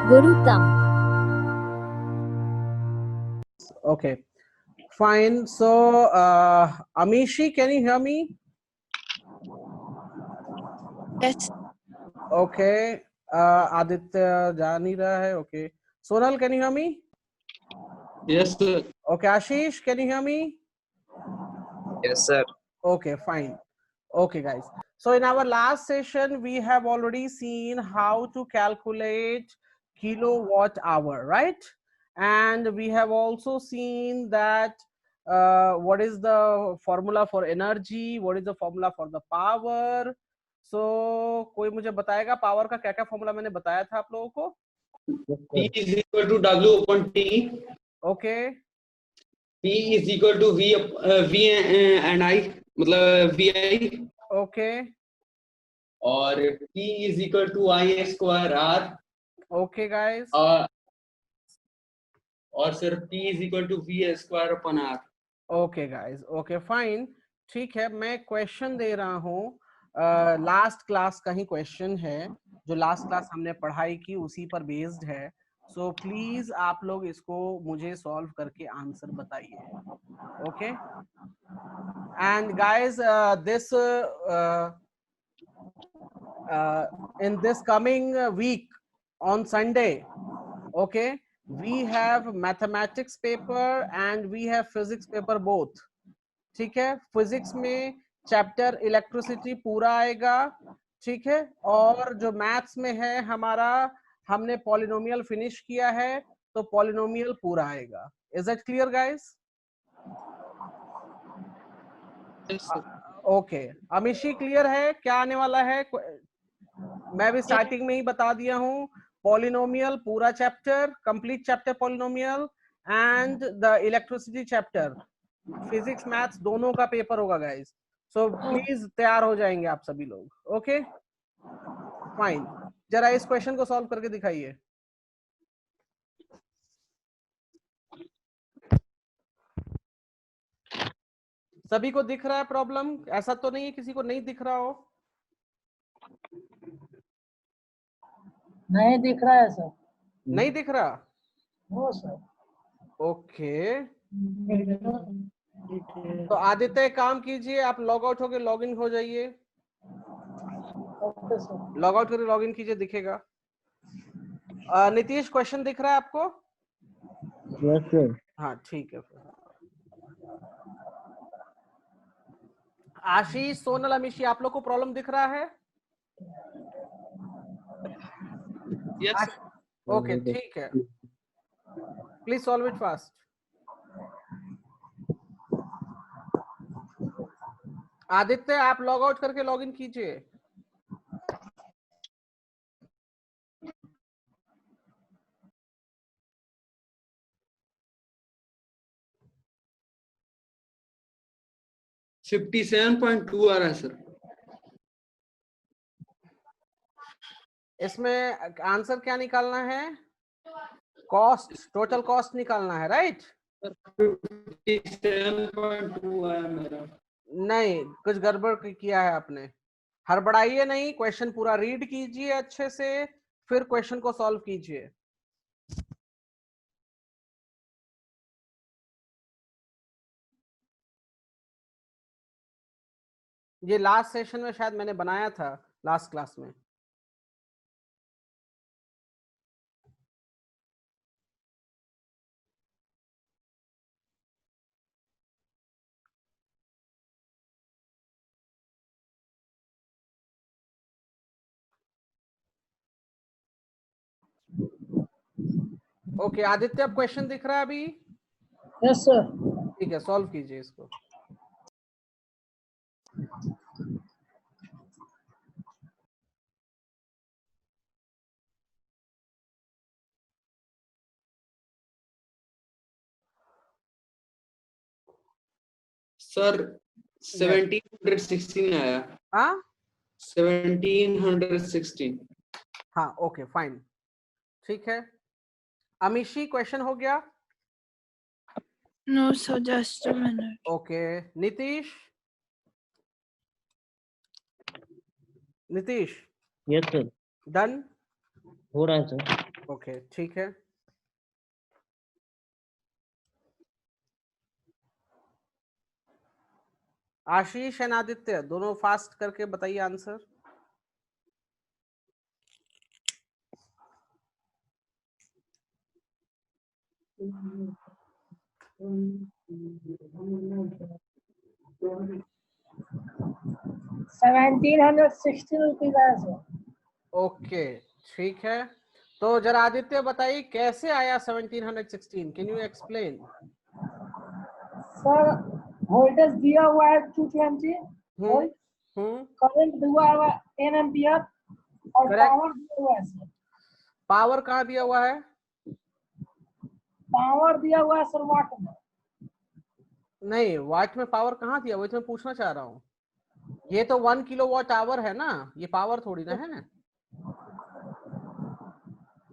Gurutam. Okay, fine. So, Amishi, can you hear me? Yes. Okay. Aditya जा नहीं रहा है. Okay. Sonal, can you hear me? Yes, sir. Okay. Ashish, can you hear me? Yes, sir. Okay, fine. Okay, guys. So in our last session, we have already seen how to calculate kilowatt hour, right? And we have also seen that what is the formula for energy, what is the formula for the power. So कोई मुझे बताएगा power का क्या क्या formula मैंने बताया था आप लोगों को? P is equal to W upon T. Okay. P is equal to V and I, मतलब VI. Okay. और P is equal to I square R. Okay, guys. और sir P is equal to V square upon R. Okay, guys. Okay, fine. ठीक है, मैं question दे रहा हूँ. Last class का ही question है, जो लास्ट क्लास हमने पढ़ाई की उसी पर बेस्ड है. सो प्लीज आप लोग इसको मुझे सॉल्व करके आंसर बताइए. Okay. And guys, this in this coming week on Sunday, okay, we have mathematics paper and we have physics paper both. ठीक है. फिजिक्स में चैप्टर इलेक्ट्रिसिटी पूरा आएगा. ठीक है. और जो मैथ्स में है हमारा, हमने पॉलिनोमियल फिनिश किया है तो पॉलिनोमियल पूरा आएगा. Is that clear guys? Okay. Amishi clear है क्या आने वाला है? मैं भी स्टार्टिंग में ही बता दिया हूँ. पॉलिनोमियल पूरा chapter, complete chapter polynomial and the electricity chapter, physics maths दोनों का पेपर होगा गाइस. सो प्लीज तैयार हो जाएंगे आप सभी लोग. Okay, fine. जरा इस क्वेश्चन को सॉल्व करके दिखाइए. सभी को दिख रहा है प्रॉब्लम? ऐसा तो नहीं है किसी को नहीं दिख रहा हो? नहीं दिख रहा है सर. नहीं दिख रहा? No sir. ओके. तो आदित्य एक काम कीजिए, आप लॉग आउट होके लॉग इन हो जाइए. Okay sir. लॉग आउट करके लॉग इन कीजिए, दिखेगा. नीतीश क्वेश्चन दिख रहा है आपको? Yes sir. हाँ ठीक है. आशीष, सोनल, अमिशी, आप लोग को प्रॉब्लम दिख रहा है? Yes. ओके, ठीक है. Please solve it fast. Aditya आप लॉग आउट करके लॉग इन कीजिए. $57.2 आ रहा है सर. इसमें आंसर क्या निकालना है? कॉस्ट, टोटल कॉस्ट निकालना है, राइट? 57.2 आया मेरा. नहीं, कुछ गड़बड़ किया है आपने. हड़बड़ाइए नहीं, क्वेश्चन पूरा रीड कीजिए अच्छे से, फिर क्वेश्चन को सॉल्व कीजिए. ये लास्ट सेशन में शायद मैंने बनाया था, लास्ट क्लास में. ओके आदित्य, अब क्वेश्चन दिख रहा है अभी? Yes sir. ठीक है, सॉल्व कीजिए इसको. सर 1716 आया. हाँ 1716. हाँ, ओके फाइन, ठीक है. अमिशी, क्वेश्चन हो गया? No, sir, just a minute. Okay. Nitish? Nitish yes sir. Done? हो रहा है सर. ओके ठीक है। आशीष एंड आदित्य दोनों फास्ट करके बताइए आंसर। ₹1716 आया सर। ओके ठीक है, तो जरा आदित्य बताइए कैसे आया 1716, can you explain? Sir voltage दिया हुआ है 220 वोल्ट, हम्म करंट दिया हुआ है 10 एम्पियर और Correct. पावर दिया हुआ है सर। पावर कहाँ दिया हुआ है? पावर दिया हुआ है सर वाट में। नहीं, वाट में पावर कहाँ दिया, वही तो मैं पूछना चाह रहा हूँ। ये तो 1 किलोवाट आवर है ना, ये पावर थोड़ी ना है।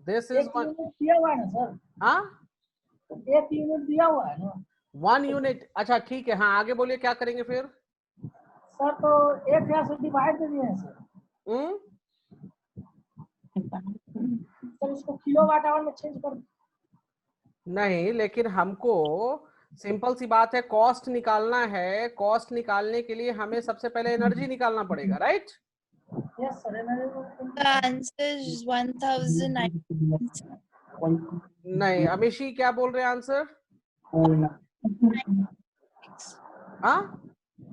दिस इज 1 यूनिट दिया हुआ है ना सर, हाँ 1 यूनिट दिया हुआ है ना 1 यूनिट। अच्छा ठीक है, हाँ आगे बोलिए क्या करेंगे फिर? सर। तो 1000 से डिवाइड कर दिए हैं सर। हम्म सर इसको किलोवाट आवर में चेंज कर। नहीं, लेकिन हमको सिंपल सी बात है, कॉस्ट निकालना है। कॉस्ट निकालने के लिए हमें सबसे पहले एनर्जी निकालना पड़ेगा, right? Yes sir. The answer is 1009. नहीं, अमिशी क्या बोल रहे हैं आंसर? हाँ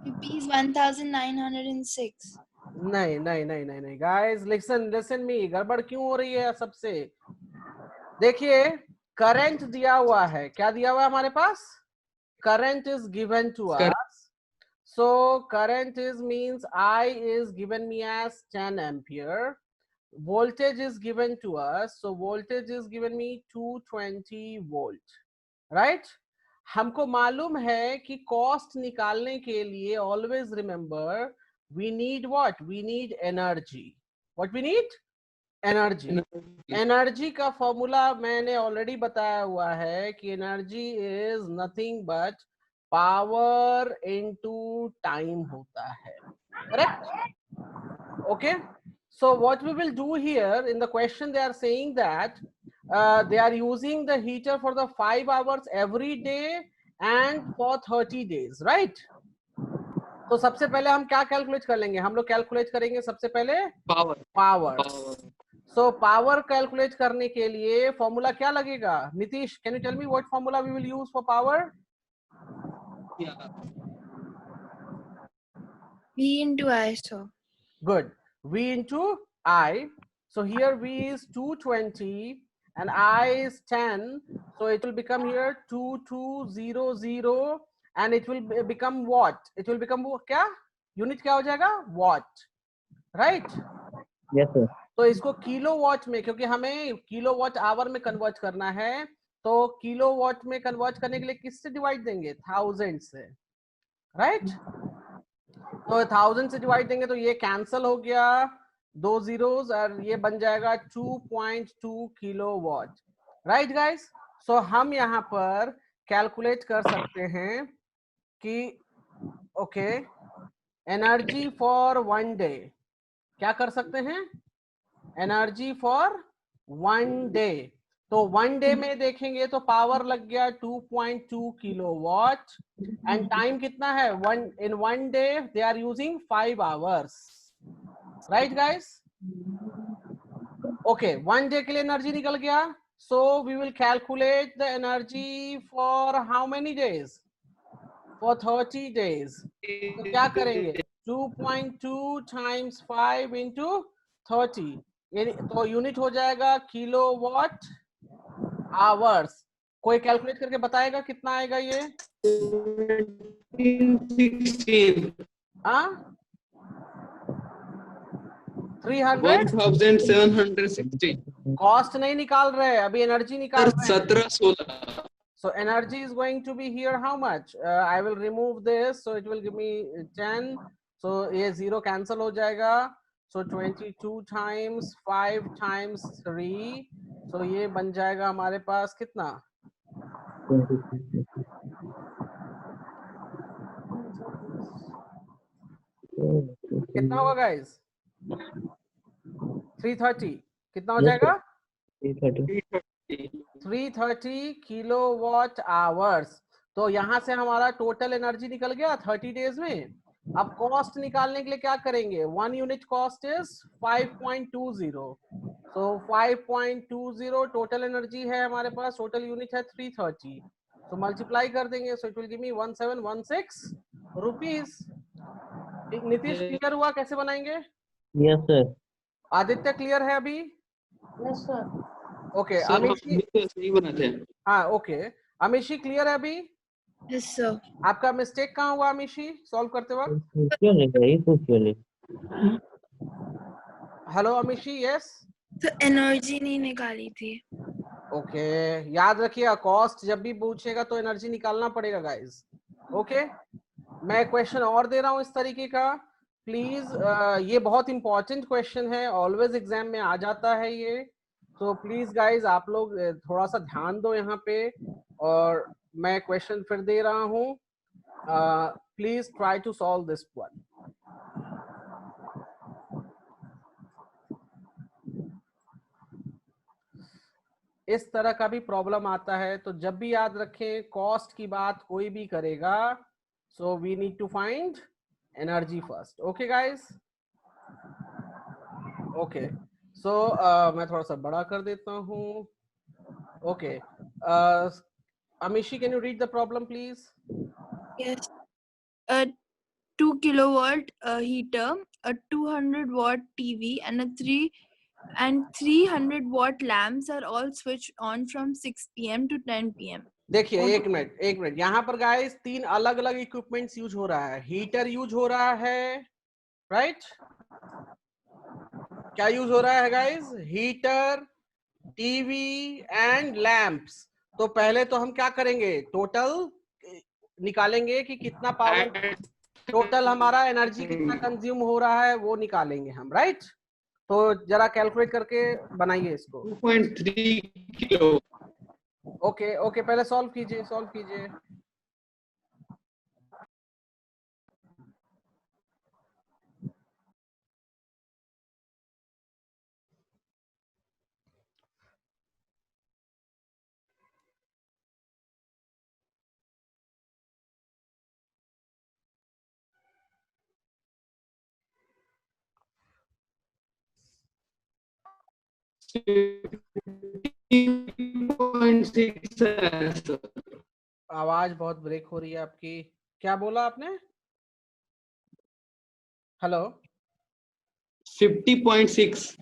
Rupees 1906. नहीं नहीं नहीं नहीं नहीं गाइस, लिसन लिसन मी, गड़बड़ क्यों हो रही है सबसे? देखिए करंट दिया हुआ है, क्या दिया हुआ है हमारे पास? Current is given to us, so current is means I is given me as 10 ampere. Voltage is given to us, so voltage is given me 220 volt, right? हमको मालूम है कि कॉस्ट निकालने के लिए always remember we need what, we need energy. What we need? Energy. Energy का formula मैंने already बताया हुआ है कि energy is nothing but power into time होता है, correct? Okay, so what we will do here in the question, they are saying that they are using the heater for the 5 hours every day and for 30 days, right? तो सबसे पहले हम क्या calculate कर लेंगे? हम लोग कैलकुलेट करेंगे सबसे पहले पावर। सो पावर कैलकुलेट करने के लिए फॉर्मूला क्या लगेगा? Nitish, can you tell me what formula we will use for power? V into I, sir. Good. V into I. So here V is 220 and I is 10. So it will become here 2200 and it will become what? It will become क्या? Unit क्या हो जाएगा? Watt. Right? Yes, sir. तो इसको kilo watt में, क्योंकि हमें kilo watt hour में कन्वर्ट करना है, तो किलो वॉट में कन्वर्ट करने के लिए किससे डिवाइड देंगे? 1000 से, राइट? तो 1000 से डिवाइड देंगे तो ये कैंसल हो गया, 2 zeros, और ये बन जाएगा 2.2 किलोवाट, राइट गाइस? सो हम यहाँ पर कैलकुलेट कर सकते हैं कि ओके एनर्जी फॉर 1 डे, क्या कर सकते हैं? Energy for 1 day. तो 1 डे में देखेंगे तो पावर लग गया 2.2 किलोवाट एंड टाइम कितना है? in 1 day they are using 5 hours, right guys? okay, 1 day के लिए एनर्जी निकल गया, so we will calculate the energy for how many days? for 30 days. तो क्या करेंगे? 2.2 times 5 into 30, तो यूनिट हो जाएगा किलोवाट आवर्स। कोई कैलकुलेट करके बताएगा कितना आएगा ये? 1760। कॉस्ट नहीं निकाल रहे, अभी एनर्जी निकाल रहे हैं। 1716। So energy is going to be here how much? I will remove this, so it will give me 10. So ये 0 cancel हो जाएगा, so 22 times 5 times 3, so ये बन जाएगा हमारे पास कितना? कितना होगा गाइस? 330 कितना हो जाएगा? 330. 330 किलोवाट आवर्स। तो यहाँ से हमारा टोटल एनर्जी निकल गया 30 डेज में। अब कॉस्ट निकालने के लिए क्या करेंगे? 1 unit cost is 5.20, so 5.20 total energy है हमारे पास, टोटल यूनिट है 330, तो मल्टीप्लाई कर देंगे, so it will give me 1716 rupees. Nitish clear हुआ कैसे बनाएंगे? Yes, sir. आदित्य क्लियर है अभी? Yes sir. ओके सर हम अमीशी, भी तो सही बनाते हैं। हाँ ओके अमीशी क्लियर है अभी? Yes, sir. आपका मिस्टेक कहाँ हुआ अमीशी सॉल्व करते वक्त? Socially. हेलो अमीशी, यस तो एनर्जी नहीं निकाली थी। ओके। याद रखिएगा कॉस्ट जब भी पूछेगा तो एनर्जी निकालना पड़ेगा गाइस। ओके मैं क्वेश्चन और दे रहा हूं इस तरीके का, प्लीज ये बहुत इंपॉर्टेंट क्वेश्चन है, ऑलवेज एग्जाम में आ जाता है ये, तो प्लीज गाइस आप लोग थोड़ा सा ध्यान दो यहाँ पे। और मैं क्वेश्चन फिर दे रहा हूँ, please try to solve this one. इस तरह का भी प्रॉब्लम आता है, तो जब भी याद रखें कॉस्ट की बात कोई भी करेगा, so we need to find energy first. Okay guys, okay so मैं थोड़ा सा बड़ा कर देता हूँ। Okay Amishi can you read the problem please? Yes. A 2 kilowatt heater, a 200 watt TV, and 300 watt lamps are all switched on from 6 p.m. to 10 p.m. देखिए एक minute यहाँ पर गाइस 3 अलग अलग इक्विपमेंट्स यूज हो रहा है। हीटर यूज हो रहा है, राइट? क्या यूज हो रहा है guys? Heater, TV and lamps. तो पहले तो हम क्या करेंगे, टोटल निकालेंगे कि कितना पावर, टोटल हमारा एनर्जी कितना कंज्यूम हो रहा है वो निकालेंगे हम, राइट? तो जरा कैलकुलेट करके बनाइए इसको। 2.3 किलो। ओके ओके पहले सॉल्व कीजिए। आवाज बहुत ब्रेक हो रही है आपकी, क्या बोला आपने? हेलो 50.6।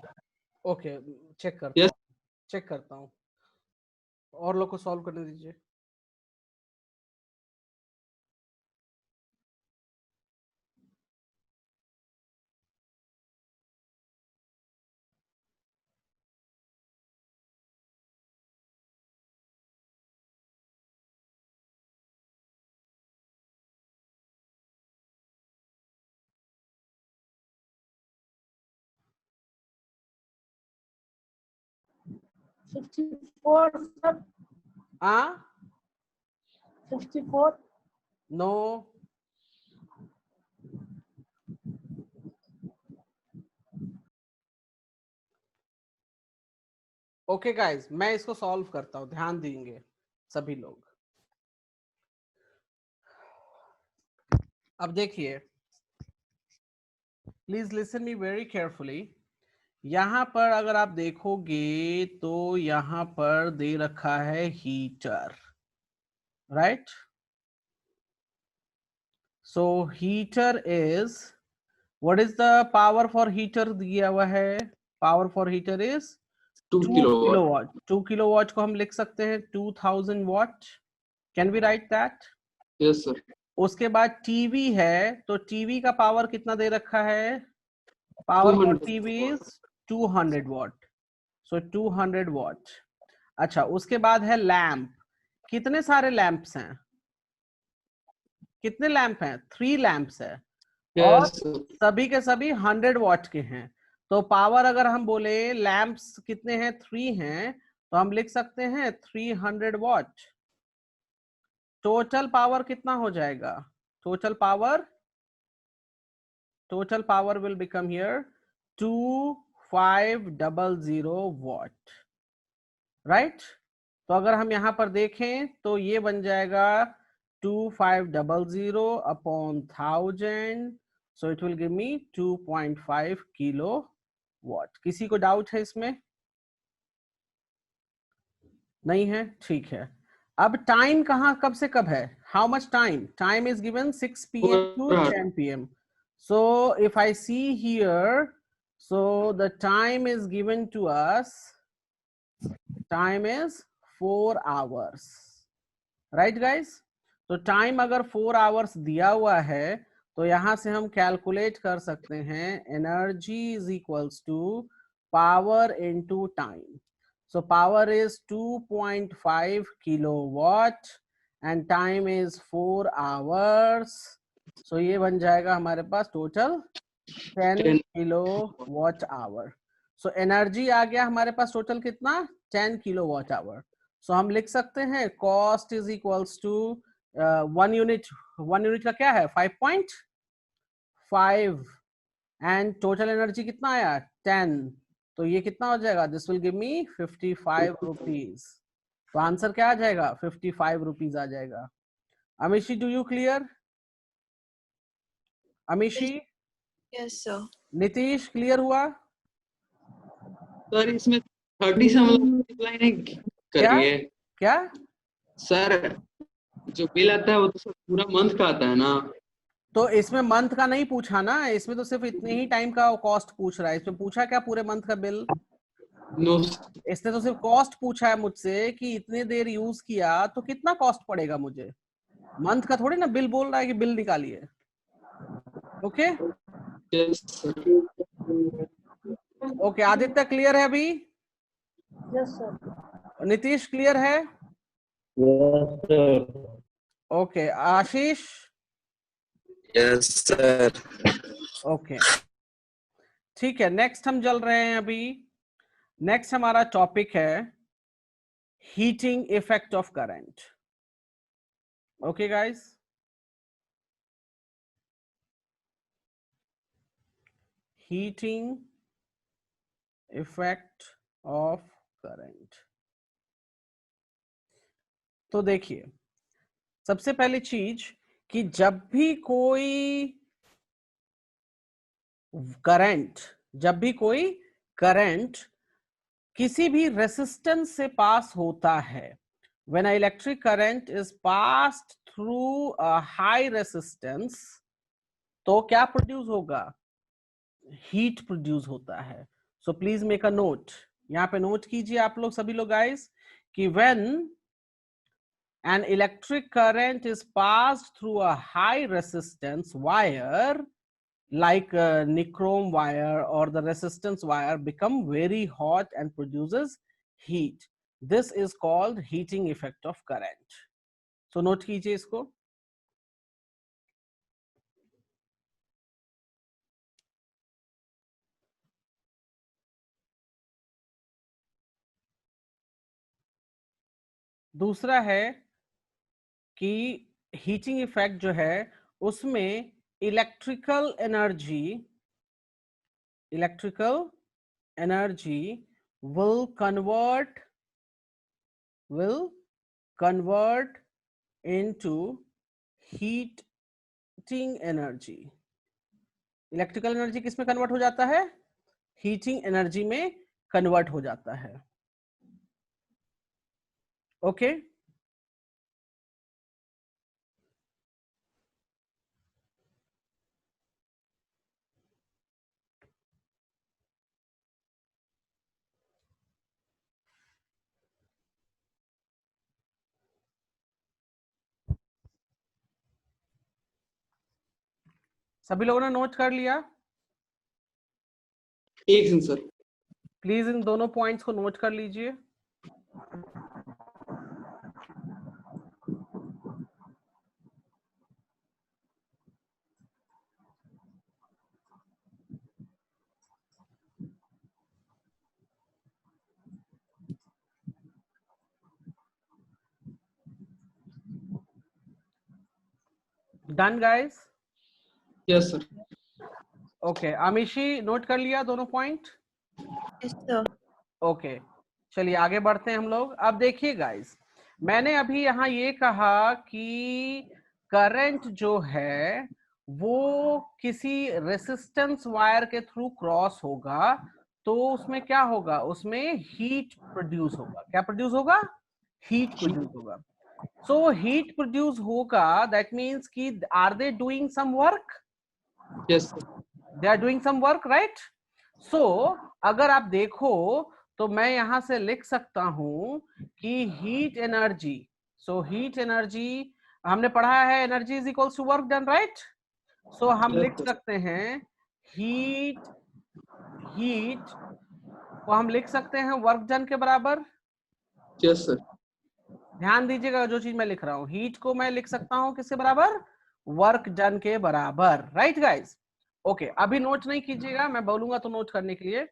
Okay check Yes. करता हूँ, और लोग को सॉल्व करने दीजिए। Sixty four sir. हाँ 64। नो ओके गाइस मैं इसको सॉल्व करता हूँ, ध्यान देंगे सभी लोग। अब देखिए please listen me very carefully. यहाँ पर अगर आप देखोगे तो यहाँ पर दे रखा है heater, right? So heater is, what is the power for heater दिया हुआ है? Power for heater is 2 2 kilowatt. Kilowatt. 2 kilowatt को हम लिख सकते हैं 2000 watt. Can we write that? Yes sir. उसके बाद टीवी है, तो टीवी का पावर कितना दे रखा है? पावर फॉर 200 टीवी इज 200 वाट, सो 200 वाट। अच्छा उसके बाद है लैंप। कितने सारे लैंप्स हैं? कितने लैंप हैं? 3 लैंप्स है, और यस सर। सभी के सभी 100 वाट के हैं। तो पावर अगर हम बोले लैंप्स कितने हैं, 3 हैं, तो हम लिख सकते हैं 300 वाट। टोटल पावर कितना हो जाएगा? Total power will become here 2500 watt। Right. तो अगर हम यहाँ पर देखें तो ये बन जाएगा 2500 upon 1000, so it will give me 2.5 kilo watt. किसी को डाउट है इसमें? नहीं है, ठीक है। अब टाइम कहाँ कब से कब है? How much time? Time is given 6 PM to 10 PM. So if I see here, so the time is given to us, time is 4 hours, right guys? तो टाइम अगर 4 hours दिया हुआ है तो यहां से हम कैलकुलेट कर सकते हैं energy is equals to power into time. So power is 2.5 kilowatt and time is 4 hours. So ये बन जाएगा हमारे पास total 10 kilowatt hour. So energy आ गया हमारे पास टोटल कितना? 10 kilowatt hour. So हम लिख सकते हैं cost is equals to 1 unit का क्या है? 5.5 and total energy कितना आया? 10. तो ये कितना हो जाएगा? This will give me 55 rupees. तो आंसर क्या आ जाएगा? 55 रुपीज आ जाएगा। Amishi, do you clear? Amishi? Yes, sir. Nitish, clear हुआ? सर इसमें 30 से मतलब मल्टीप्लाई नहीं कर क्या? रही है क्या? सर? जो बिल आता है वो तो सर पूरा मंथ का आता है ना। तो इसमें मंथ का नहीं पूछा ना, इसमें तो सिर्फ इतने ही टाइम का कॉस्ट पूछ रहा है। इसमें पूछा क्या पूरे मंथ का बिल? नो। इसने तो सिर्फ कॉस्ट पूछा है मुझसे कि इतने देर यूज किया तो कितना कॉस्ट पड़ेगा मुझे। मंथ का थोड़ी ना बिल बोल रहा है कि बिल निकालिए। Okay yes sir. Okay, Aditya clear है अभी? Yes sir. नीतीश क्लियर है? Yes, sir. Okay, Ashish? Yes, sir. Okay ठीक है, नेक्स्ट हम चल रहे हैं अभी। नेक्स्ट हमारा टॉपिक है heating effect of current. Okay guys, heating effect of current. तो देखिए, सबसे पहली चीज कि जब भी कोई करंट किसी भी रेसिस्टेंस से पास होता है, when an electric current is passed through a high resistance, तो क्या प्रोड्यूस होगा? हीट प्रोड्यूस होता है। So please make a note, यहाँ पे नोट कीजिए आप लोग सभी लोग गाइस कि when an electric current is passed through a high resistance wire like nichrome wire or the resistance wire become very hot and produces heat. This is called heating effect of current. So note कीजिए इसको। दूसरा है कि heating effect जो है उसमें electrical energy will convert into heating energy. Electrical energy किस में कन्वर्ट हो जाता है? हीटिंग एनर्जी में कन्वर्ट हो जाता है। ओके सभी लोगों ने नोट कर लिया? एक सेकंड सर। प्लीज इन दोनों पॉइंट्स को नोट कर लीजिए। Done guys? Yes sir. Okay, Amishi note कर लिया दोनों पॉइंट? Yes, sir. ओके चलिए आगे बढ़ते हैं हम लोग। अब देखिए गाइस, मैंने अभी यहाँ ये कहा कि करंट जो है वो किसी रेसिस्टेंस वायर के थ्रू क्रॉस होगा, तो उसमें क्या होगा, उसमें हीट प्रोड्यूस होगा। क्या प्रोड्यूस होगा? हीट प्रोड्यूस होगा। सो हीट प्रोड्यूस होगा, दैट मीन्स कि are they doing some work? Yes sir. They are doing some work, right? So अगर आप देखो तो मैं यहां से लिख सकता हूं कि heat energy, so heat energy हमने पढ़ा है, energy is equals to work done, right? So हम Yes, लिख sir. सकते हैं हीट को हम लिख सकते हैं वर्क डन के बराबर। Yes sir. ध्यान दीजिएगा जो चीज मैं लिख रहा हूं, हीट को मैं लिख सकता हूं किसके बराबर? वर्क डन के बराबर, राइट गाइस? ओके, अभी नोट नहीं कीजिएगा, मैं बोलूंगा तो नोट करने के लिए।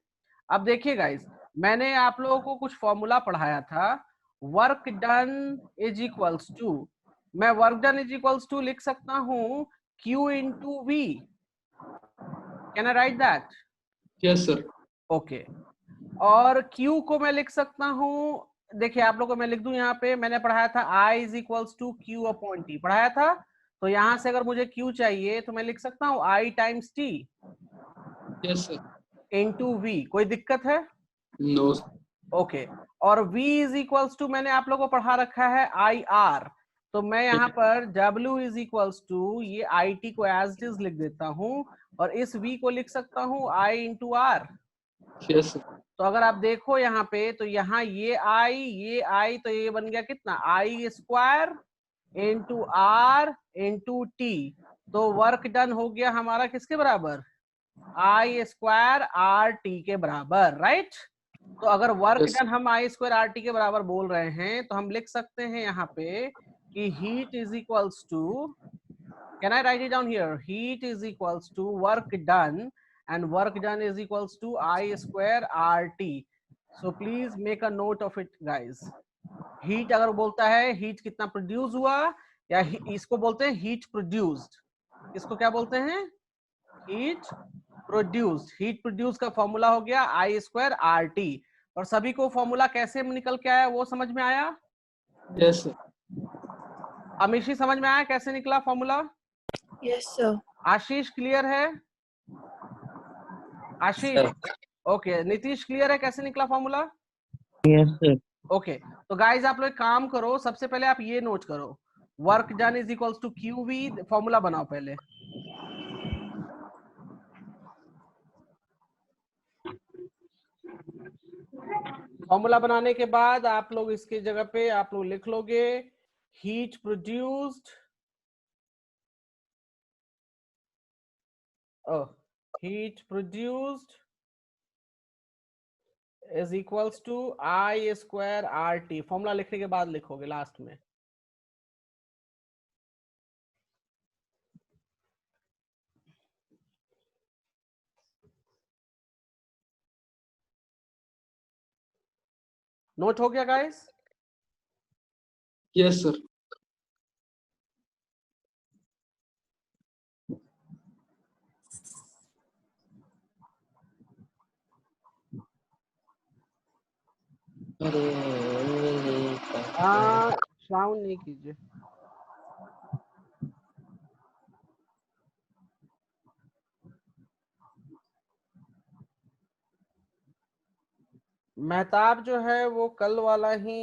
अब देखिए गाइस, मैंने आप लोगों को कुछ फॉर्मूला पढ़ाया था, work done is equals to, मैं work done is equals to लिख सकता हूं Q into V। Can I write that? Yes sir. Okay, और Q को मैं लिख सकता हूं, देखिए आप लोगों को मैं लिख दूं, यहाँ पे मैंने पढ़ाया था I is equals to Q upon T, पढ़ाया था। तो यहां से अगर मुझे Q चाहिए तो मैं लिख सकता हूं I times T yes sir. Into V। कोई दिक्कत है? नो। ओके, और V इज इक्वल्स टू मैंने आप लोगों को पढ़ा रखा है IR, तो मैं यहाँ पर W इज इक्वल्स टू ये IT को एज इट इज लिख देता हूँ, और इस V को लिख सकता हूँ I into R। Yes sir. तो अगर आप देखो यहाँ पे, तो यहाँ ये I, तो ये बन गया कितना, I square into R into T। तो वर्क डन हो गया हमारा किसके बराबर? I स्क्वायर RT के बराबर, राइट? तो अगर वर्क Yes. डन हम I स्क्वायर RT के बराबर बोल रहे हैं, तो हम लिख सकते हैं यहाँ पे कि heat is equals to, can I write it down here? Heat is equals to work done, and work done is equals to I square RT. So please make a note of it, guys. Heat अगर बोलता है heat कितना produce हुआ, या इसको बोलते हैं heat produced, इसको क्या बोलते हैं? heat produced। heat produced का फॉर्मूला हो गया I स्क्वायर RT। और सभी को फॉर्मूला कैसे निकल के आया वो समझ में आया? Yes sir. अमीशी समझ में आया कैसे निकला फॉर्मूला? Yes, sir. आशीष क्लियर है? आशीष, ओके। नीतीश क्लियर है कैसे निकला फॉर्मूला? Yes sir. ओके, तो गाइज आप लोग एक काम करो, सबसे पहले आप ये नोट करो, work done is equals to QV। Formula बनाओ पहले। फॉर्मूला बनाने के बाद आप लोग इसकी जगह पे आप लोग लिख लोगे heat produced, heat produced is equals to I square RT। फॉर्मूला लिखने के बाद लिखोगे लास्ट में। नोट हो गया गाइस? Yes sir. साउंड नहीं कीजिए। मेहताब जो है वो कल वाला ही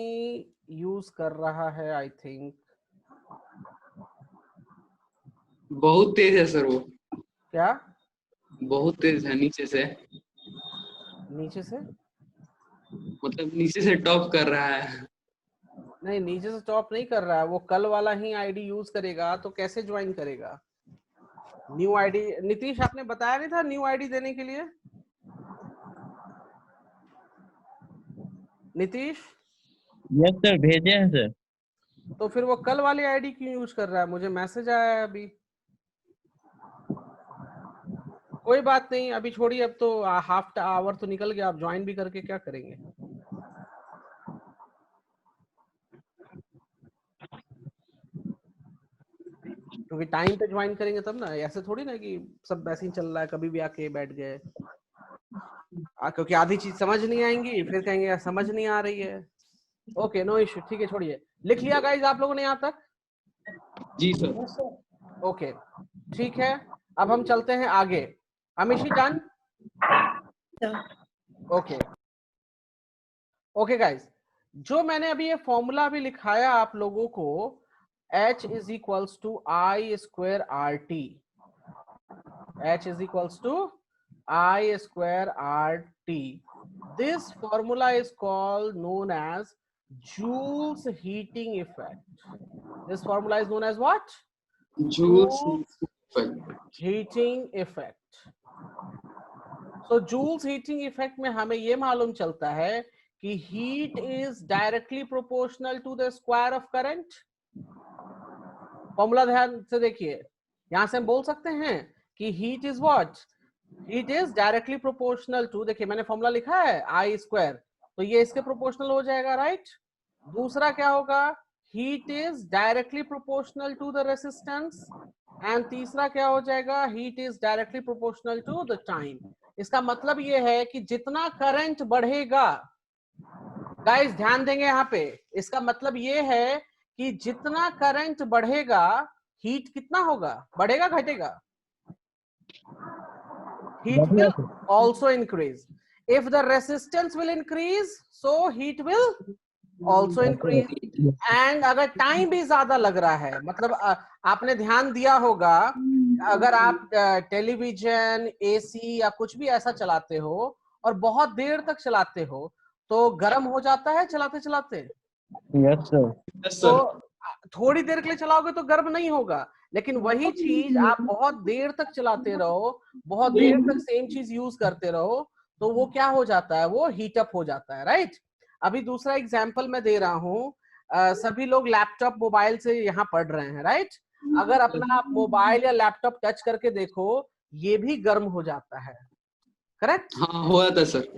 यूज कर रहा है, आई थिंक। बहुत तेज है सर वो। क्या? बहुत तेज है नीचे से, नीचे से? मतलब नीचे से टॉप कर रहा है। नहीं, नीचे से टॉप नहीं कर रहा है, वो कल वाला ही आईडी यूज करेगा, तो कैसे ज्वाइन करेगा? न्यू आईडी नीतीश आपने बताया नहीं था न्यू आईडी देने के लिए? नीतीश, यस सर, भेजे हैं सर। तो फिर वो कल वाली आईडी क्यों यूज कर रहा है? मुझे मैसेज आया है अभी। कोई बात नहीं, अभी छोड़िए, अब तो हाफ आवर तो निकल गया, आप ज्वाइन भी करके क्या करेंगे? क्योंकि टाइम पे ज्वाइन करेंगे तब ना, ऐसे थोड़ी ना कि सब वैसे ही चल रहा है, कभी भी आके बैठ गए। क्योंकि आधी चीज समझ नहीं आएंगी, फिर कहेंगे यार समझ नहीं आ रही है। ओके, नो इश्यू, ठीक है, छोड़िए। लिख लिया गाइस आप लोगों ने यहाँ तक? जी सर। Yes sir. ओके, ठीक है, अब हम चलते हैं आगे। अमिशी डन? ओके ओके गाइस, जो मैंने अभी ये फॉर्मूला भी लिखाया आप लोगों को, H is equals to I square RT, H is equals to I square RT. This formula is called known as Joule's heating effect. This formula is known as what? Joule's heating effect. So Joule's heating effect में हमें ये मालूम चलता है कि heat is directly proportional to the square of current. Formula ध्यान से देखिए, यहां से हम बोल सकते हैं कि heat is what? Heat is directly proportional to, देखिए मैंने फॉर्मूला लिखा है I square, तो ये इसके प्रोपोर्शनल हो जाएगा, राइट? दूसरा क्या होगा? Heat is directly proportional to the resistance, and तीसरा क्या हो जाएगा? Heat is directly proportional to the time. इसका मतलब ये है कि जितना करंट बढ़ेगा, गाइस ध्यान देंगे यहाँ पे, इसका मतलब ये है कि जितना करंट बढ़ेगा, हीट कितना होगा? बढ़ेगा घटेगा? Heat will also increase. If the resistance will increase, so heat will also increase. And अगर टाइम भी ज्यादा लग रहा है, मतलब आपने ध्यान दिया होगा, अगर आप टेलीविजन, एसी या कुछ भी ऐसा चलाते हो और बहुत देर तक चलाते हो, तो गर्म हो जाता है चलाते चलाते? Yes sir. तो थोड़ी देर के लिए चलाओगे तो गर्म नहीं होगा, लेकिन वही चीज आप बहुत देर तक चलाते रहो, बहुत देर तक सेम चीज यूज करते रहो, तो वो क्या हो जाता है? वो हीट अप हो जाता है, राइट? अभी दूसरा एग्जांपल मैं दे रहा हूँ, सभी लोग लैपटॉप मोबाइल से यहाँ पढ़ रहे हैं, राइट? अगर अपना आप मोबाइल या लैपटॉप टच करके देखो, ये भी गर्म हो जाता है, करेक्ट? हाँ हुआ था सर।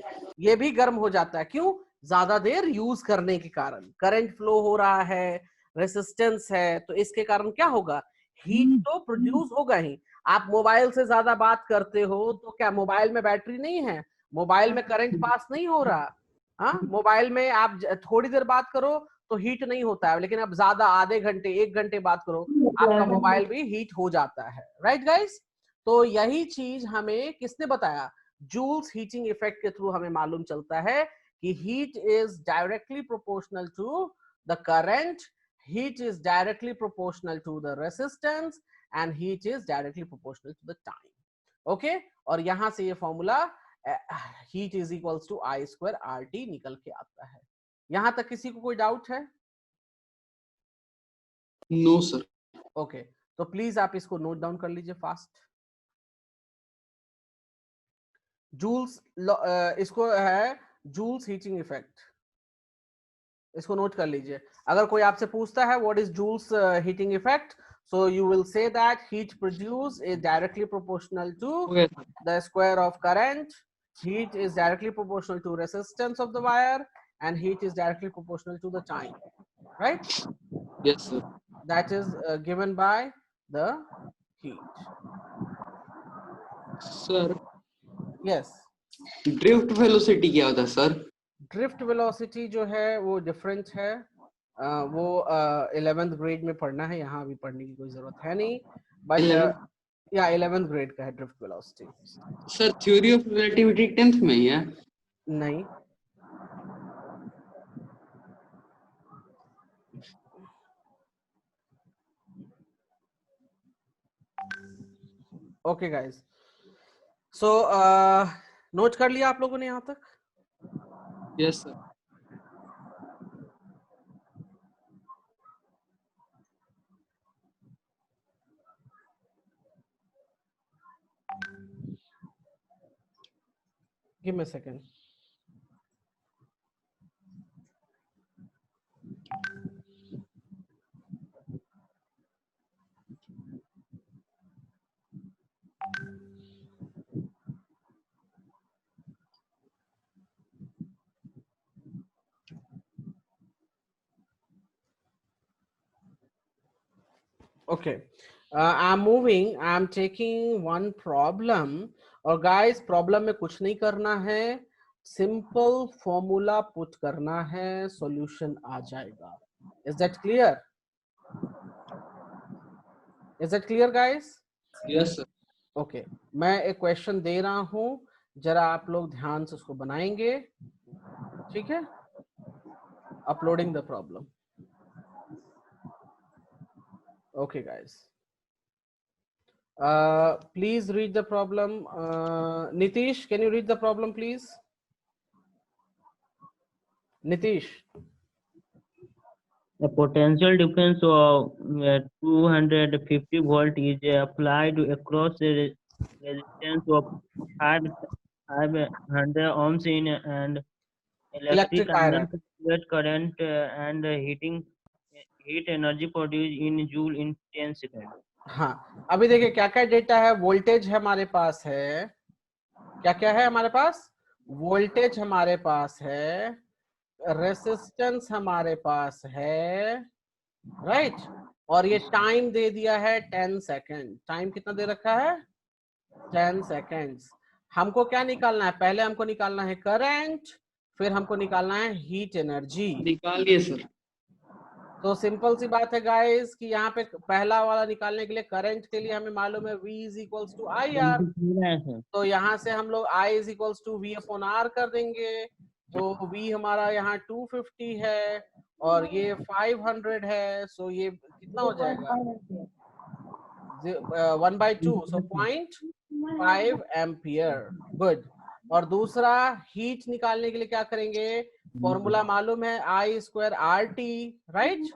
ये भी गर्म हो जाता है, क्यों? ज्यादा देर यूज करने के कारण, करंट फ्लो हो रहा है, रेसिस्टेंस है, तो इसके कारण क्या होगा? हीट तो प्रोड्यूस होगा ही। आप मोबाइल से ज्यादा बात करते हो तो क्या मोबाइल में बैटरी नहीं है? मोबाइल में करंट पास नहीं हो रहा? हाँ, मोबाइल में आप थोड़ी देर बात करो तो हीट नहीं होता है, लेकिन अब ज्यादा आधे घंटे, 1 घंटे बात करो, आपका मोबाइल भी हीट हो जाता है, राइट गाइस? तो यही चीज हमें किसने बताया? जूल्स हीटिंग इफेक्ट के थ्रू हमें मालूम चलता है कि heat is directly proportional to the current, heat is directly proportional to the resistance, and heat is directly proportional to the time. Okay, और यहां से ये formula heat is equals to I square RT निकल के आता है। यहां तक किसी को कोई डाउट है? No sir. ओके, तो प्लीज आप इसको नोट डाउन कर लीजिए फास्ट। जूल्स, इसको है जूल्स हीटिंग इफेक्ट, इसको नोट कर लीजिए। अगर कोई आपसे पूछता है what is Joule's heating effect, so you will say that heat produce is directly proportional to the square of current, heat is directly proportional to resistance of the wire, and heat is directly proportional to the time, right? Yes sir. That is given by the heat. Sir, Yes. Drift velocity क्या होता है sir? Drift velocity जो है वो different है, वो 11th grade में पढ़ना है, यहाँ अभी पढ़ने की कोई जरूरत है नहीं, बट या 11th ग्रेड का है drift velocity. Sir theory of relativity 10th में ही है? नहीं, ओके गाइस, सो नोट कर लिया आप लोगों ने यहाँ तक? Yes sir. Give me a second. Okay, I'm moving, I'm taking one problem, और guys प्रॉब्लम में कुछ नहीं करना है, सिंपल फॉर्मूला पुट करना है, सॉल्यूशन आ जाएगा। Is that clear? Is that clear guys? Yes sir. Okay, मैं एक क्वेश्चन दे रहा हूं, जरा आप लोग ध्यान से उसको बनाएंगे, ठीक है? Uploading the problem. Okay guys, please read the problem. Nitish, can you read the problem please? Nitish. The potential difference of 250 volt is applied across a resistance of 500 ohms in and electric iron. iron calculate current and heat energy produced in joule in 10 seconds. हाँ, अभी देखिए क्या क्या data है। Voltage हमारे पास है, क्या क्या है हमारे पास? वोल्टेज हमारे पास है, रेसिस्टेंस हमारे पास है, राइट? और ये टाइम दे दिया है 10 सेकेंड। टाइम कितना दे रखा है? 10 सेकेंड्स। हमको क्या निकालना है? पहले हमको निकालना है करंट, फिर हमको निकालना है हीट एनर्जी। निकालिए सर। तो सिंपल सी बात है गाइस कि यहाँ पे पहला वाला निकालने के लिए करंट के लिए हमें मालूम है V is equals to IR। तो यहाँ से हम लोग I is equals to V upon R कर देंगे। तो V हमारा यहाँ 250 है और ये 500 है, सो ये कितना हो जाएगा? 1/2, सो 0.5 एम्पियर। गुड। और दूसरा हीट निकालने के लिए क्या करेंगे? फॉर्मूला मालूम है I स्क्वायर RT, राइट?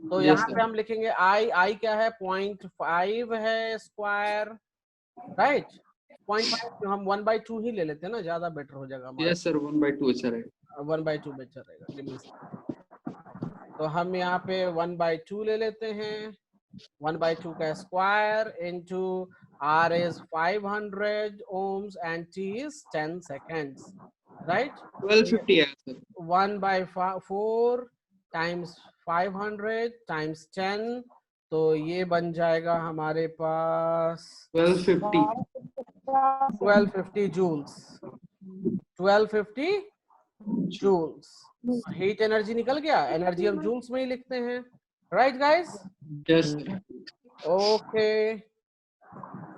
तो यहाँ पे हम लिखेंगे I क्या है? 0.5 है स्क्वायर, राइट? 0.5 हम 1/2 ही ले लेते हैं ना, ज्यादा बेटर हो जाएगा हमारा। यस सर, 1/2 अच्छा रहेगा। 1/2 बेटर रहेगा। तो हम यहाँ पे 1/2 ले लेते हैं। 1/2 का square into R is 500 ohms and T is 10 seconds, right? 1250 है सर। 1/4 times 500 times 10, तो ये बन जाएगा हमारे पास 1250 joules। 1250 joules। हीट एनर्जी निकल गया, एनर्जी हम जूल्स में ही लिखते हैं, right guys? Yes. Okay,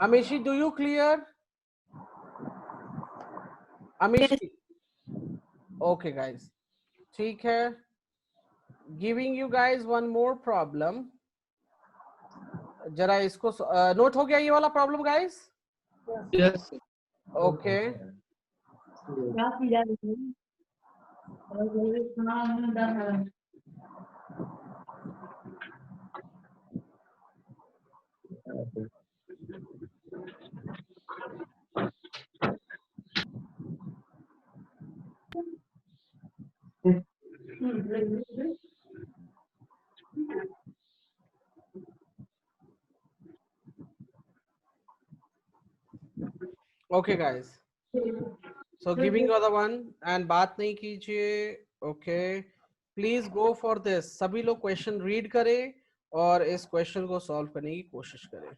Amishi, do you clear? Amishi, okay guys, ठीक है। Giving you guys one more problem, जरा इसको नोट हो गया ये वाला problem guys? Yes. Okay, okay guys, so giving other one and बात नहीं कीजिए। Okay, please go for this. सभी लोग क्वेश्चन रीड करें और इस क्वेश्चन को सॉल्व करने की कोशिश करें।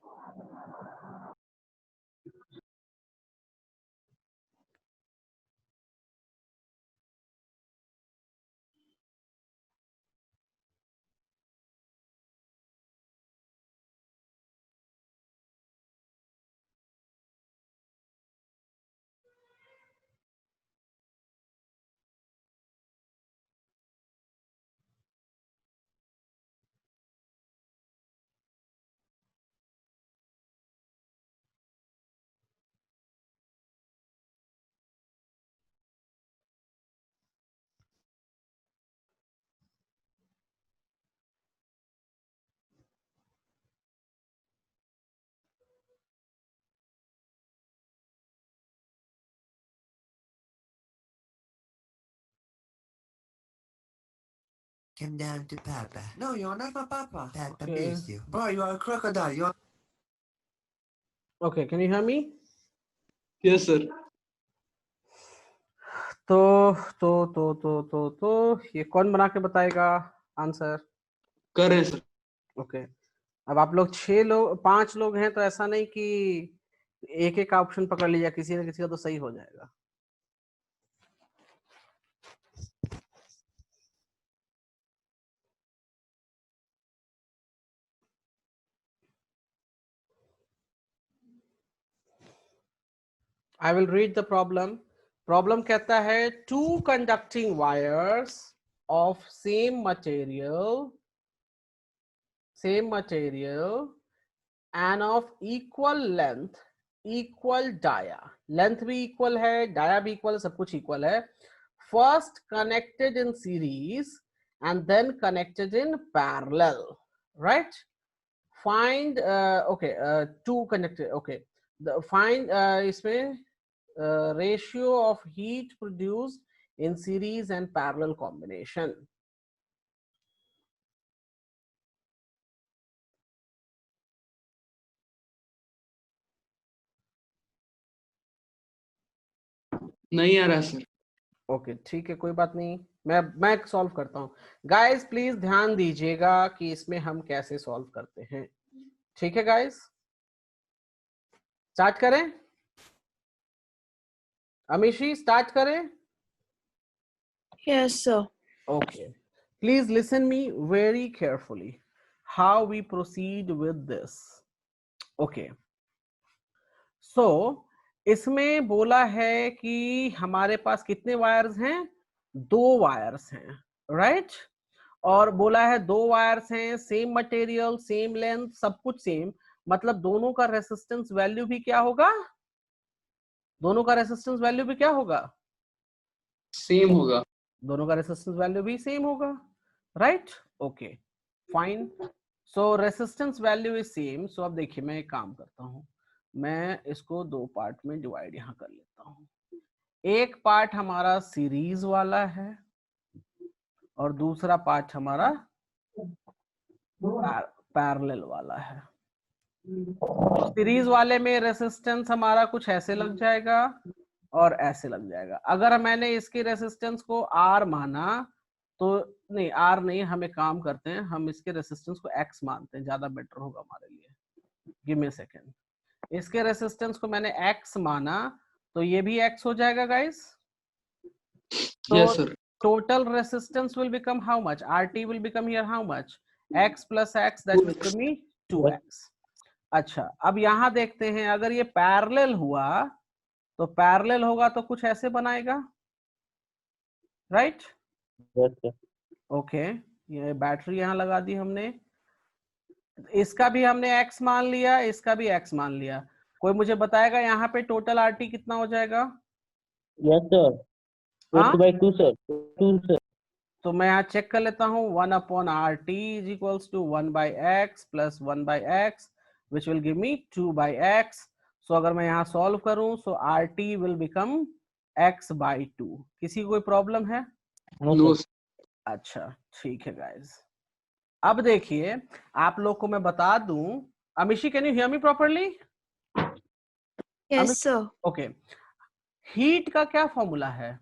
Come down to Papa. No, you're not my Papa. Papa Okay. miss you. Boy, you're a crocodile. You're Okay, can you hear me? Yes sir. तो ये कौन बना के बताएगा आंसर? कर रहे हैं सर। ओके, अब आप लोग 5 लोग हैं, तो ऐसा नहीं कि एक एक ऑप्शन पकड़ लिया, किसी न किसी का तो सही हो जाएगा। I will read the problem. Problem कहता है two conducting wires of same material and of equal length, equal dia. Length भी equal है, dia भी equal है, सब कुछ equal है. First connected in series and then connected in parallel, right? Find two connected. Okay, find इसमें ratio of heat produced in series and parallel combination. नहीं आ रहा सर। ओके ठीक है, कोई बात नहीं, मैं सॉल्व करता हूँ. गाइस प्लीज ध्यान दीजिएगा कि इसमें हम कैसे सॉल्व करते हैं. ठीक है गाइस, स्टार्ट करें. अमीशी स्टार्ट करें. Yes, sir. Okay, please listen me very carefully how we proceed with this. Okay, so इसमें बोला है कि हमारे पास कितने वायर्स हैं, 2 वायर्स हैं, राइट? और बोला है 2 वायर्स हैं, सेम मटेरियल, सेम लेंथ, सब कुछ सेम, मतलब दोनों का रेसिस्टेंस वैल्यू भी क्या होगा, दोनों का रेसिस्टेंस वैल्यू भी क्या होगा, सेम होगा। दोनों का रेसिस्टेंस वैल्यू भी सेम होगा, right? Okay fine, so resistance value is same. So अब देखिए मैं एक काम करता हूं, मैं इसको 2 पार्ट में डिवाइड यहां कर लेता हूं. एक पार्ट हमारा सीरीज वाला है और दूसरा पार्ट हमारा पैरेलल वाला है. तो सीरीज वाले में रेसिस्टेंस हमारा कुछ ऐसे लग जाएगा और ऐसे लग जाएगा. अगर मैंने इसकी रेसिस्टेंस को R माना तो नहीं, R नहीं, हम एक काम करते हैं, हम इसके रेसिस्टेंस को X मानते हैं, ज्यादा बेटर होगा हमारे लिए. Give me a second. इसके रेसिस्टेंस को मैंने X माना तो ये भी X हो जाएगा guys. Yes sir. total resistance will become how much? RT will become here how much? X plus X, that will give me 2X. अच्छा, अब यहां देखते हैं, अगर ये पैरेलल हुआ तो पैरेलल होगा तो कुछ ऐसे बनाएगा, राइट? Yes, sir. ओके, ये बैटरी यहां लगा दी हमने, इसका भी हमने X मान लिया, इसका भी X मान लिया. कोई मुझे बताएगा यहाँ पे टोटल RT कितना हो जाएगा? Yes, sir. हाँ? 2/2, sir. 2, sir. तो मैं यहाँ चेक कर लेता हूँ. 1/RT is equals to 1/X plus 1/X, which will give me 2/X. So अगर मैं यहाँ सॉल्व करूँ, so RT will become X/2. किसी को कोई प्रॉब्लम है? No, no sir. अच्छा ठीक है गाइस. अब देखिए, आप लोग को मैं बता दूं, Amishi can you hear me properly? Yes, sir. Okay, heat का क्या फॉर्मूला है?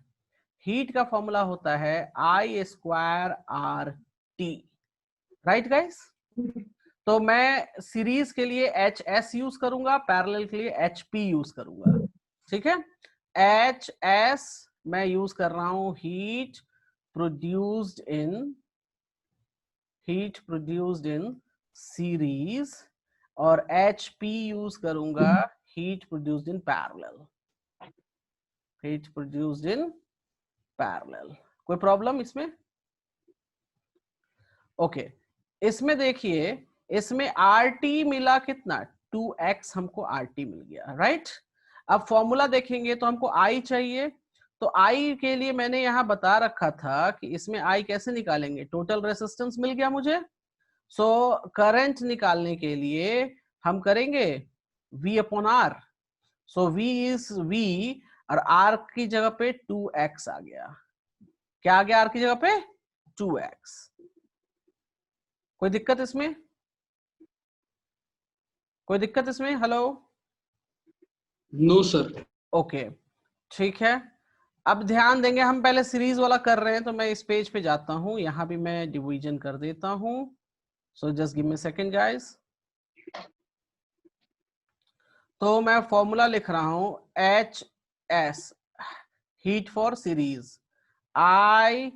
हीट का फॉर्मूला होता है I²RT, राइट गाइस? तो मैं सीरीज के लिए HS यूज करूंगा, पैरेलल के लिए HP यूज करूंगा. ठीक है, HS मैं यूज कर रहा हूं हीट प्रोड्यूस्ड इन सीरीज, और HP यूज करूंगा heat produced in parallel. Heat produced in parallel. कोई प्रॉब्लम इसमें? ओके, इसमें देखिए, इसमें RT मिला कितना, 2X हमको RT मिल गया, राइट? अब फॉर्मूला देखेंगे तो हमको I चाहिए, तो I के लिए मैंने यहां बता रखा था कि इसमें I कैसे निकालेंगे. टोटल रेसिस्टेंस मिल गया मुझे, सो करंट निकालने के लिए हम करेंगे V/R. So V is V और R की जगह पे 2X आ गया. क्या आ गया R की जगह पे? 2X. कोई दिक्कत इसमें? कोई दिक्कत इसमें? हेलो? No sir. ओके ठीक है. अब ध्यान देंगे, हम पहले सीरीज वाला कर रहे हैं, तो मैं इस पेज पे जाता हूं, यहां भी मैं डिवीजन कर देता हूं. So just give me a second guys. तो मैं फॉर्मूला लिख रहा हूं HS, heat for series, I²R,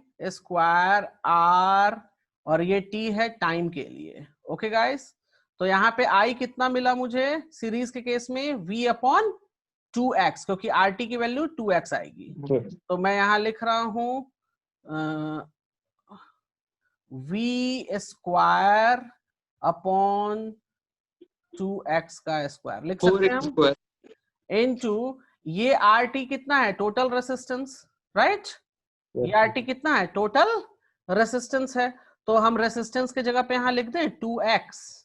और ये T है टाइम के लिए. ओके गाइस, तो यहाँ पे I कितना मिला मुझे सीरीज के केस में? V/2. 2x, क्योंकि RT की वैल्यू 2x आएगी। तो मैं यहां लिख रहा हूं v स्क्वायर अपॉन 2x का स्क्वायर लिख सकते हैं 4x हम, स्क्वायर इनटू ये RT कितना है, टोटल रेसिस्टेंस, राइट? ये RT कितना है, टोटल रेसिस्टेंस है। तो हम रेसिस्टेंस की जगह पे यहां लिख दें 2x,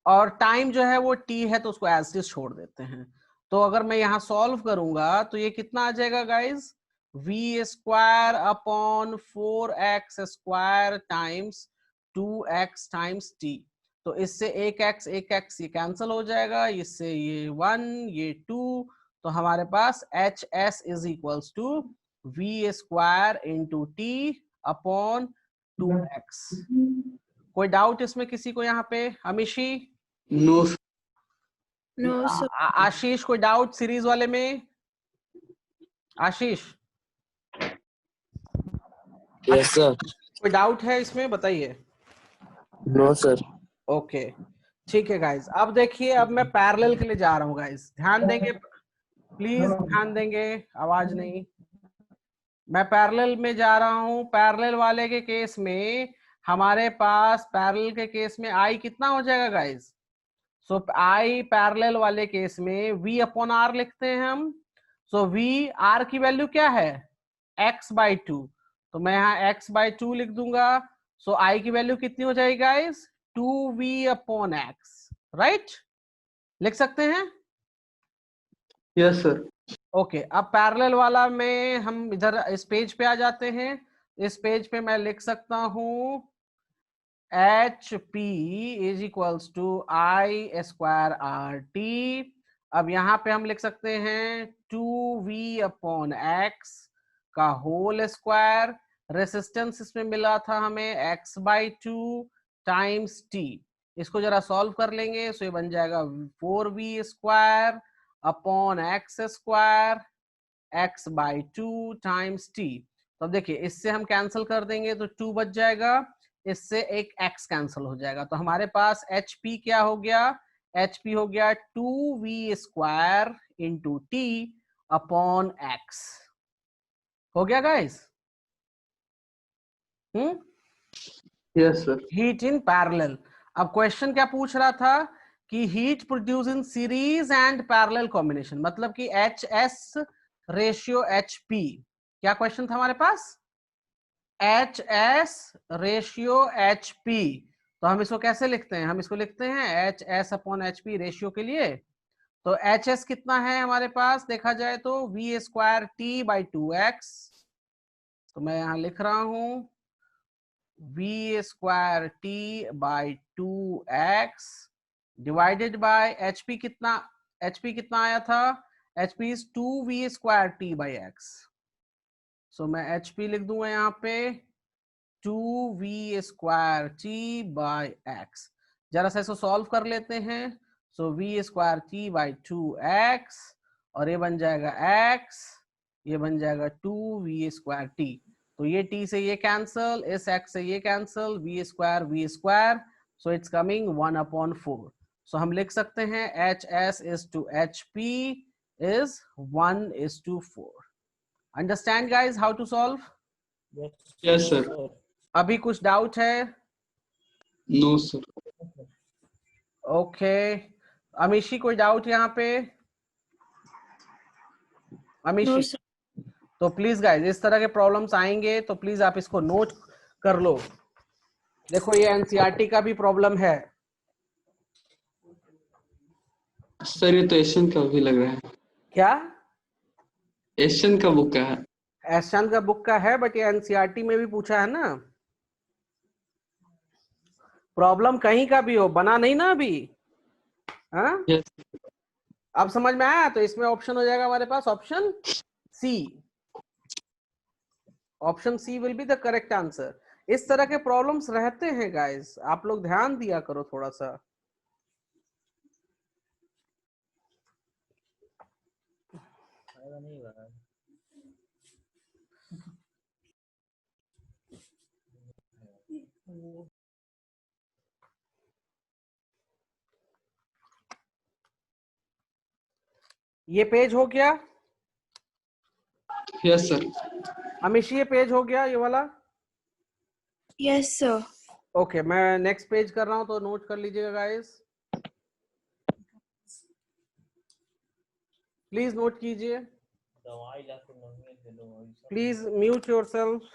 और टाइम जो है वो t है, तो उसको एज इट इज छोड़ देते हैं। तो अगर मैं यहां सॉल्व करूंगा तो ये कितना आ जाएगा guys, v square upon 4x square times 2x times t। तो इससे एक x ये कैंसिल हो जाएगा, इससे ये 1 ये 2, तो हमारे पास HS is equals to v square into t upon 2x। कोई डाउट इसमें किसी को यहाँ पे? Amishi, no No, sir. Ashish, कोई डाउट सीरीज वाले में? Ashish, Yes, sir. कोई डाउट है इसमें, बताइए। No, sir. ओके, ठीक है गाइस। अब देखिए, अब मैं पैरेलल के लिए जा रहा हूँ गाइस, ध्यान देंगे प्लीज, ध्यान देंगे, आवाज नहीं। मैं पैरेलल में जा रहा हूँ। पैरेलल वाले के केस में हमारे पास, पैरेलल के केस में आई कितना हो जाएगा गाइस? सो आई पैरेलल वाले केस में v अपॉन आर लिखते हैं हम। सो v, r की वैल्यू क्या है, x/2, तो मैं यहाँ x/2 लिख दूंगा। सो i की वैल्यू कितनी हो जाएगी guys, 2v upon x, right? लिख सकते हैं? Yes sir. ओके, अब पैरेलल वाला में हम इधर इस पेज पे आ जाते हैं। इस पेज पे मैं लिख सकता हूं HP is equals to I square RT। अब यहाँ पे हम लिख सकते हैं 2v अपॉन x का होल स्क्वायर, रेसिस्टेंस इसमें मिला था हमें x/2 टाइम्स t। इसको जरा सॉल्व कर लेंगे, सो ये बन जाएगा 4v square upon x square x/2 times t। तो अब देखिए, इससे हम कैंसिल कर देंगे तो 2 बच जाएगा, इससे एक x कैंसिल हो जाएगा। तो हमारे पास HP क्या हो गया, HP हो गया 2v square into t upon x। हो गया guys? Yes sir. Heat in parallel. अब क्वेश्चन क्या पूछ रहा था कि heat produce in series and parallel combination, मतलब कि HS रेशियो HP। क्या क्वेश्चन था हमारे पास, HS रेशियो HP। तो हम इसको कैसे लिखते हैं, हम इसको लिखते हैं HS अपॉन HP रेशियो के लिए। तो HS कितना है हमारे पास, देखा जाए तो v स्क्वायर t/2x। तो मैं यहां लिख रहा हूं v square t/2x divided by HP कितना, HP कितना आया था, HP is 2v square t/x। सो मैं HP लिख दूंगा यहाँ पे 2v स्क्वायर t/x। जरा सा इसको सॉल्व कर लेते हैं। सो v स्क्वायर t/2x, और ये बन जाएगा x, ये बन जाएगा 2v स्क्वायर t। तो ये t से ये कैंसल, इस x से ये cancel, v square, so it's coming 1/4। सो हम लिख सकते हैं HS is to HP is 1:4। Understand guys how to solve? Yes sir. अभी कुछ डाउट है? No sir. ओके, अमीशी कोई डाउट यहाँ पे? Amishi, No, sir. तो प्लीज गाइज, इस तरह के प्रॉब्लम्स आएंगे तो प्लीज आप इसको नोट कर लो। देखो, ये एनसीईआरटी का भी प्रॉब्लम है। सर ये तो एशियन का भी लग रहा है। क्या? एशियन का बुक का है। एशियन का बुक का है, बट ये एनसीईआरटी में भी पूछा है ना। प्रॉब्लम कहीं का भी हो, बना नहीं ना अभी। हाँ, यस। अब समझ में आया? तो इसमें ऑप्शन हो जाएगा हमारे पास option C. Option C will be the correct answer. इस तरह के प्रॉब्लम्स रहते हैं गाइस, आप लोग ध्यान दिया करो थोड़ा सा। ये पेज हो गया? Yes, sir. अमीशी ये पेज हो गया, ये वाला? Yes, sir. ओके, मैं नेक्स्ट पेज कर रहा हूं तो नोट कर लीजिएगा गाइस, प्लीज नोट कीजिए, प्लीज म्यूट योरसेल्फ।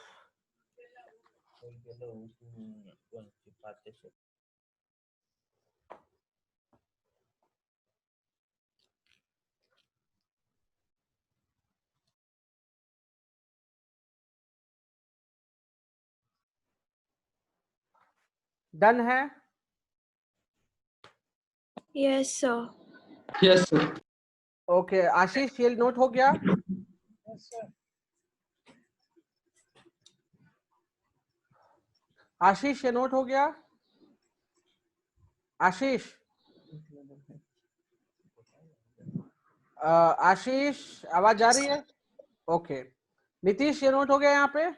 डन है? Yes, sir. Yes, sir. Okay, Ashish ये नोट हो गया? Yes, sir. आशीष ये नोट हो गया? आशीष, आशीष आवाज आ रही है? ओके, नीतीश ये नोट हो गया यहाँ पे?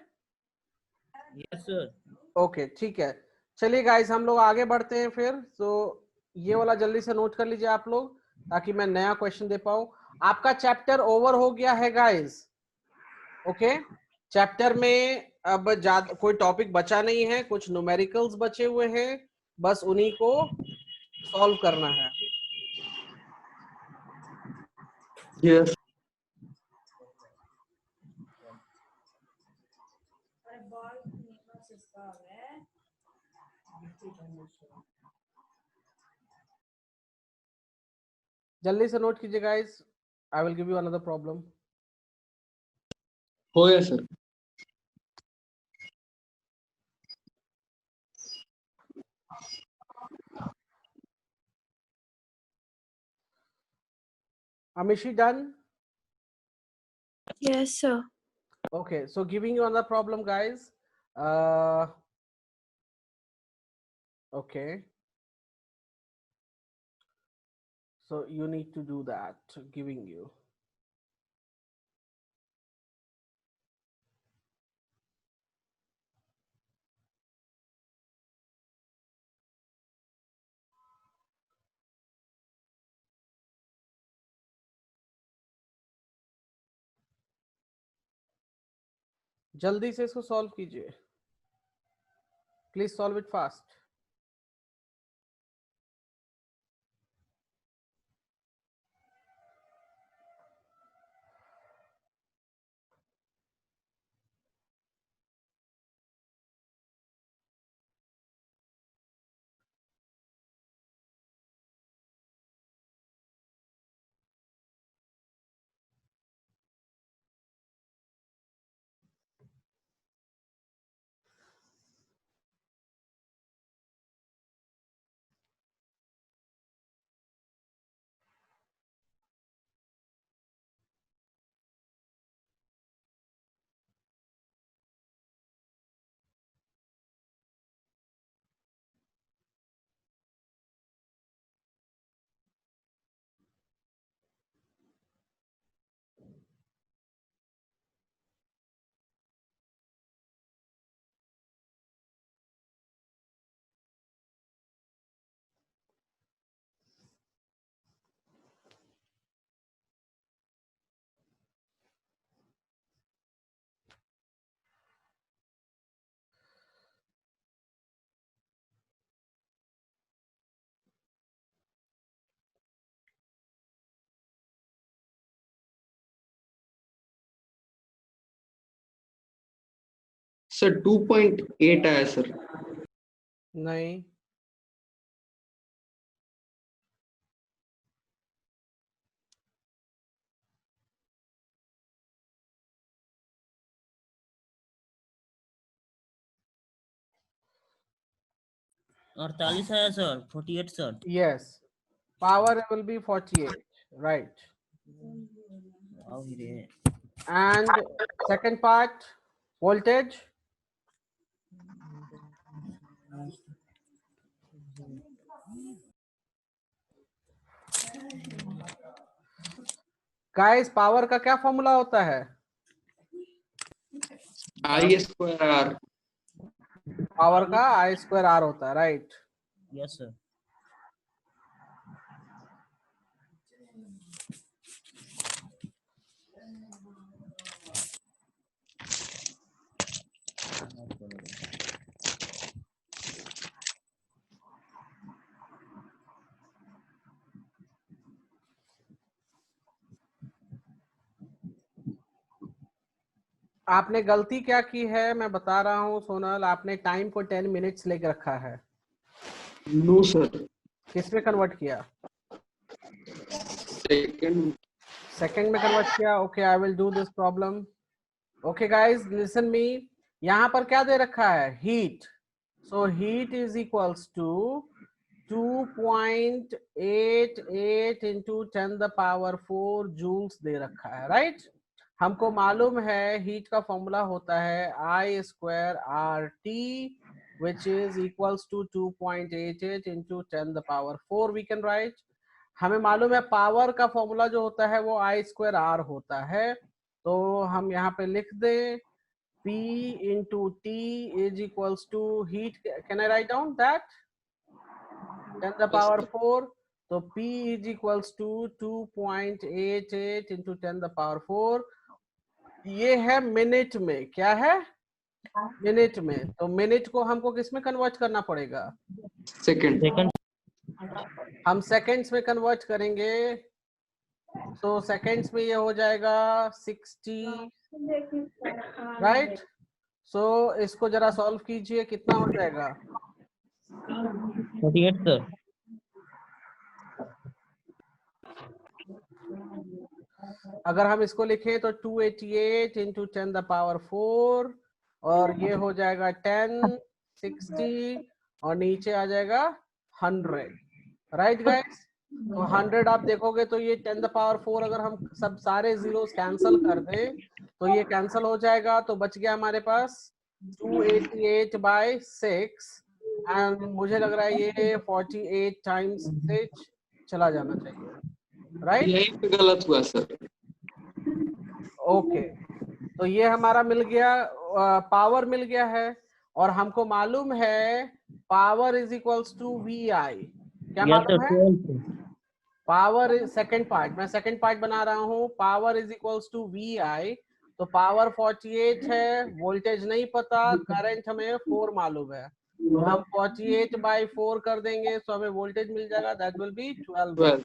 Yes, sir. ओके ठीक है, चलिए गाइस हम लोग आगे बढ़ते हैं फिर। तो ये वाला जल्दी से नोट कर लीजिए आप लोग, ताकि मैं नया क्वेश्चन दे पाऊं। आपका चैप्टर ओवर हो गया है गाइस। ओके, चैप्टर में अब ज्यादा कोई टॉपिक बचा नहीं है, कुछ न्यूमेरिकल्स बचे हुए हैं, बस उन्हीं को सॉल्व करना है। Yes. जल्दी से नोट कीजिए guys, I will give you another problem. हो गया sir. Amishi done? Yes, sir. Okay, so giving you another problem guys. Okay, so you need to do that, giving you. जल्दी से इसको सॉल्व कीजिए, please solve it fast. Sir 2.8 आया sir. नहीं, और 48 आया sir, 48 sir. yes, power will be 48, right? And second part, voltage. Guys power का क्या फॉर्मूला होता है? आई स्क्वायर आर। पावर का आई स्क्वायर आर होता है, राइट? Yes sir. आपने गलती क्या की है मैं बता रहा हूँ सोनल, आपने टाइम को 10 मिनट्स लेके रखा है। नो सर, किस में कन्वर्ट किया? सेकंड। सेकंड में कन्वर्ट किया। Okay, I will do this problem. Okay guys listen me, यहाँ पर क्या दे रखा है? Heat. So heat is equals to 2.88 into 10⁴ joules दे रखा है, राइट? हमको मालूम है हीट का फॉर्मूला होता है I square RT which is equals to 2.88 into 10⁴ we can write। हमें मालूम है पावर का फॉर्मूला जो होता है वो I square R होता है, तो हम यहाँ पे लिख दें P into T is equals to heat। Can I write down that 10⁴? तो P is equals to 2.88 into 10⁴। ये है मिनट में, क्या है? मिनट में। तो मिनट को हमको किस में कन्वर्ट करना पड़ेगा? सेकंड। सेकंड। हम सेकंड्स में कन्वर्ट करेंगे, तो सेकंड्स में ये हो जाएगा 60, राइट? सो इसको जरा सॉल्व कीजिए, कितना हो जाएगा? 48 सर। अगर हम इसको लिखें तो 288 into 10⁴, और ये हो जाएगा 10, 60 और नीचे आ जाएगा 100, राइट गाइस? तो 100 आप देखोगे तो ये 10⁴, अगर हम सब सारे जीरोस कैंसिल कर दें तो ये कैंसिल हो जाएगा, तो बच गया हमारे पास 288/6, एंड मुझे लग रहा है ये 48 टाइम्स से चला जाना चाहिए, राइट? यही पे गलत हुआ सर। ओके, तो ये हमारा मिल गया, पावर मिल गया है, और हमको मालूम है power is equals to VI। क्या मालूम है? पावर इज सेकंड पार्ट, मैं सेकंड पार्ट बना रहा हूँ। Power is equals to VI, तो पावर 48 है, वोल्टेज नहीं पता, करंट हमें 4 मालूम है, तो हम 48/4 कर देंगे, तो हमें वोल्टेज मिल जाएगा, that will be 12।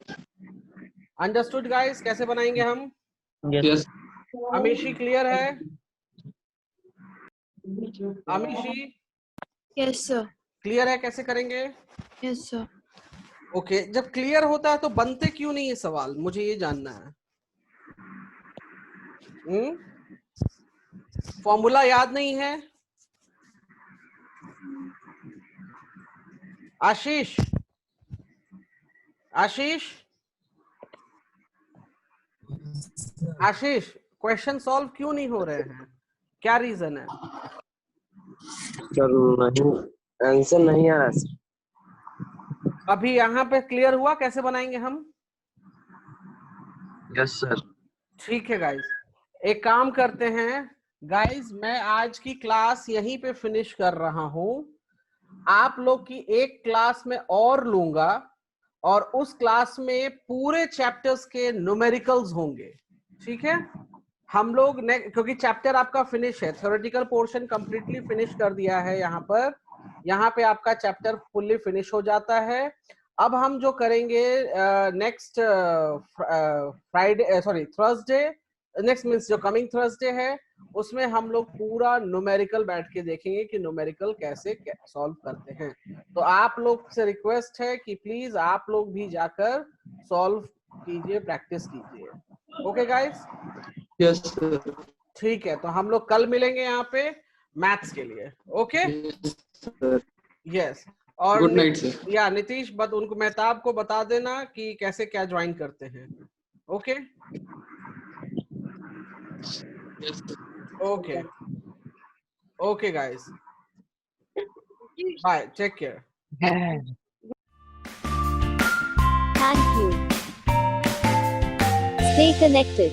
Understood guys? कैसे बनाएंगे हम? यस। अमीशी क्लियर है? Amishi Yes, sir. क्लियर है कैसे करेंगे? Yes, sir. ओके, जब क्लियर होता है तो बनते क्यों नहीं ये सवाल, मुझे ये जानना है। फॉर्मूला याद नहीं है? आशीष, आशीष, आशीष, क्वेश्चन सॉल्व क्यों नहीं हो रहे हैं? क्या रीजन है? सर नहीं, आंसर नहीं आ रहा सर। अभी यहाँ पे क्लियर हुआ कैसे बनाएंगे हम? Yes sir. ठीक है गाइस, एक काम करते हैं गाइस, मैं आज की क्लास यहीं पे फिनिश कर रहा हूं। आप लोग की एक क्लास में और लूंगा, और उस क्लास में पूरे चैप्टर्स के न्यूमेरिकल्स होंगे, ठीक है? हम लोग क्योंकि चैप्टर आपका फिनिश है, थ्योरेटिकल पोर्शन कंप्लीटली फिनिश कर दिया है, यहाँ पे आपका चैप्टर फुल्ली फिनिश हो जाता है। अब हम जो करेंगे next Friday, sorry Thursday, next means जो कमिंग थर्सडे है, उसमें हम लोग पूरा न्यूमेरिकल बैठ के देखेंगे कि न्यूमेरिकल कैसे सॉल्व करते हैं। तो आप लोग से रिक्वेस्ट है कि प्लीज आप लोग भी जाकर सॉल्व कीजिए, प्रैक्टिस कीजिए। Okay guys? Yes sir. ठीक है, तो हम लोग कल मिलेंगे यहाँ पे मैथ्स के लिए। ओके? यस। और गुड नाइट सर। या नीतीश, बट उनको मेहताब को बता देना कि कैसे क्या ज्वाइन करते हैं। Okay? Okay, okay guys, bye, take care. Thank you. Stay connected.